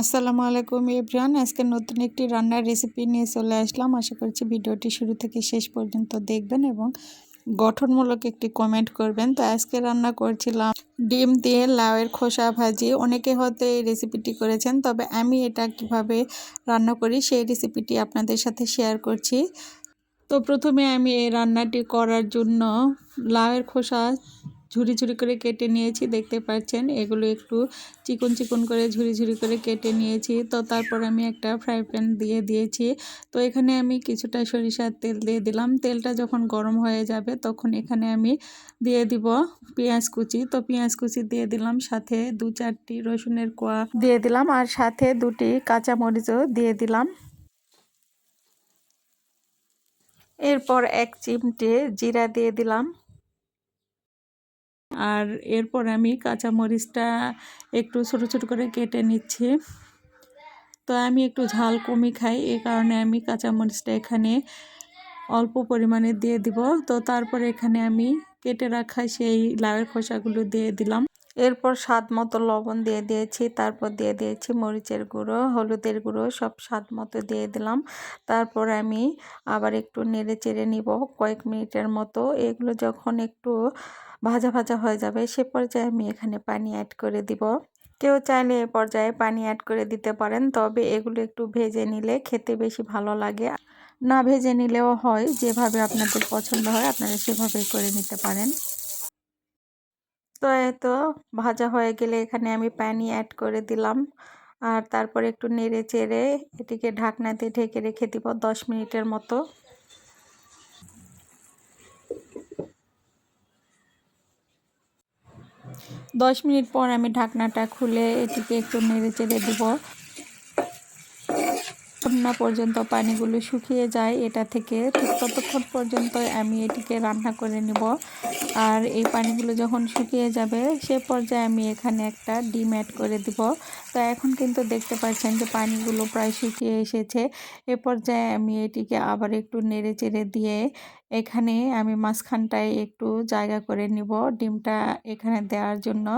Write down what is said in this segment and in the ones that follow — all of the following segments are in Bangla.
আসসালামু আলাইকুম এভরিওয়ান। আজকে নতুন একটি রান্নার রেসিপি নিয়ে চলে আসলাম। আশা করছি ভিডিওটি শুরু থেকে শেষ পর্যন্ত দেখবেন এবং গঠনমূলক একটি কমেন্ট করবেন। তো আজকে রান্না করছিলাম ডিম দিয়ে লাউয়ের খোসা ভাজি। অনেকে হয়তো এই রেসিপিটি করেছেন, তবে আমি এটা কিভাবে রান্না করি সেই রেসিপিটি আপনাদের সাথে শেয়ার করছি। তো প্রথমে আমি এই রান্নাটি করার জন্য লাউয়ের খোসা ঝুরি ঝুরি করে কেটে নিয়েছি, দেখতে পাচ্ছেন এগুলো একটু চিকন চিকন করে ঝুরি ঝুরি করে কেটে নিয়েছি। তো তারপর আমি একটা ফ্রাই প্যান দিয়ে দিয়েছি। তো এখানে আমি কিছুটা সরিষার তেল দিয়ে দিলাম। তেলটা যখন গরম হয়ে যাবে তখন এখানে আমি দিয়ে দিব পেঁয়াজ কুচি। তো পেঁয়াজ কুচি দিয়ে দিলাম, সাথে 2-4টি রসুনের কোয়া দিয়ে দিলাম, আর সাথে 2টি কাঁচামরিচও দিয়ে দিলাম। এরপর 1 চিমটে জিরা দিয়ে দিলাম। আর এরপর আমি কাঁচামরিচটা একটু ছোট ছোট করে কেটে নিচ্ছি। তো আমি একটু ঝাল কমই খাই, এই কারণে আমি কাঁচামরিচটা এখানে অল্প পরিমাণে দিয়ে দিব। তো তারপর এখানে আমি কেটে রাখা সেই লাউয়ের খোসাগুলো দিয়ে দিলাম। এরপর স্বাদ মতো লবণ দিয়ে দিয়েছি, তারপর দিয়ে দিয়েছি মরিচের গুঁড়ো, হলুদের গুঁড়ো, সব স্বাদ মতো দিয়ে দিলাম। তারপর আমি আবার একটু নেড়ে চেড়ে নিব কয়েক মিনিটের মতো। এগুলো যখন একটু ভাজা ভাজা হয়ে যাবে সে পর্যায়ে আমি এখানে পানি অ্যাড করে দিব। কেউ চাইলে এ পর্যায়ে পানি অ্যাড করে দিতে পারেন, তবে এগুলো একটু ভেজে নিলে খেতে বেশি ভালো লাগে। না ভেজে নিলেও হয়, যেভাবে আপনাদের পছন্দ হয় আপনারা সেভাবেই করে নিতে পারেন। তো এতো ভাজা হয়ে গেলে এখানে আমি পানি অ্যাড করে দিলাম, আর তারপর একটু নেড়ে চেড়ে এটিকে ঢাকনা দিয়ে ঢেকে রেখে দিব 10 মিনিটের মতো। 10 মিনিট পর আমি ঢাকনাটা খুলে এটিকে একটু নেড়ে চেড়ে দিব না পর্যন্ত পানিগুলো শুকিয়ে যায় এটা থেকে, ঠিক ততক্ষণ পর্যন্ত আমি এটিকে রান্না করে নিব। আর এই পানিগুলো যখন শুকিয়ে যাবে সে পর্যায়ে আমি এখানে একটা ডিম অ্যাড করে দিব। তো এখন কিন্তু দেখতে পাচ্ছেন যে পানিগুলো প্রায় শুকিয়ে এসেছে। এ পর্যায়ে আমি এটিকে আবার একটু নেড়ে চেড়ে দিয়ে এখানে আমি মাঝখানটায় একটু জায়গা করে নিব ডিমটা এখানে দেওয়ার জন্য।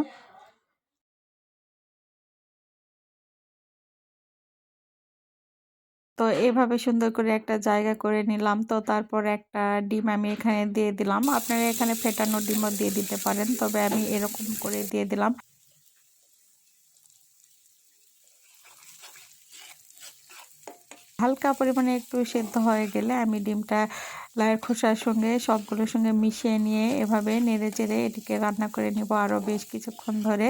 তো এভাবে সুন্দর করে একটা জায়গা করে নিলাম। তো তারপর একটা ডিম আমি এখানে দিয়ে দিলাম। আপনারা এখানে ফেটানো ডিমও দিয়ে দিতে পারেন, তবে আমি এরকম করে দিয়ে দিলাম। হালকা পরিমাণে একটু সেদ্ধ হয়ে গেলে আমি ডিমটা লাউয়ের খোসার সঙ্গে সবগুলোর সঙ্গে মিশিয়ে নিয়ে এভাবে নেড়ে চেড়ে এটিকে রান্না করে নিব আরও বেশ কিছুক্ষণ ধরে।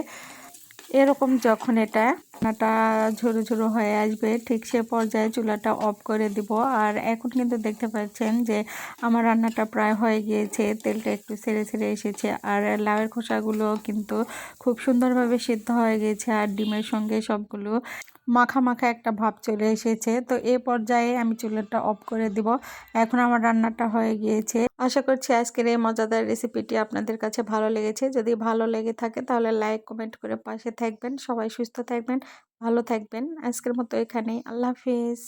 এরকম যখন রান্নাটা ঝুরো ঝুরো হয়ে আসবে ঠিক সে পর্যায়ে চুলাটা অফ করে দিব। আর এখন কিন্তু দেখতে পাচ্ছেন যে আমার রান্নাটা প্রায় হয়ে গিয়েছে, তেলটা একটু ছেড়ে ছেড়ে এসেছে, আর লাউয়ের খোসাগুলো কিন্তু খুব সুন্দরভাবে সিদ্ধ হয়ে গেছে, আর ডিমের সঙ্গে সবগুলো মাখা মাখা একটা ভাব চলে এসেছে। তো এই পর্যায়ে আমি চুলাটা অফ করে দিব। এখন আমার রান্নাটা হয়ে গিয়েছে। আশা করছি আজকের এই মজাদার রেসিপিটি আপনাদের কাছে ভালো লেগেছে। যদি ভালো লেগে থাকে তাহলে লাইক কমেন্ট করে পাশে থাকবেন। সবাই সুস্থ থাকবেন, ভালো থাকবেন। আজকের মতো এখানেই। আল্লাহ হাফিজ।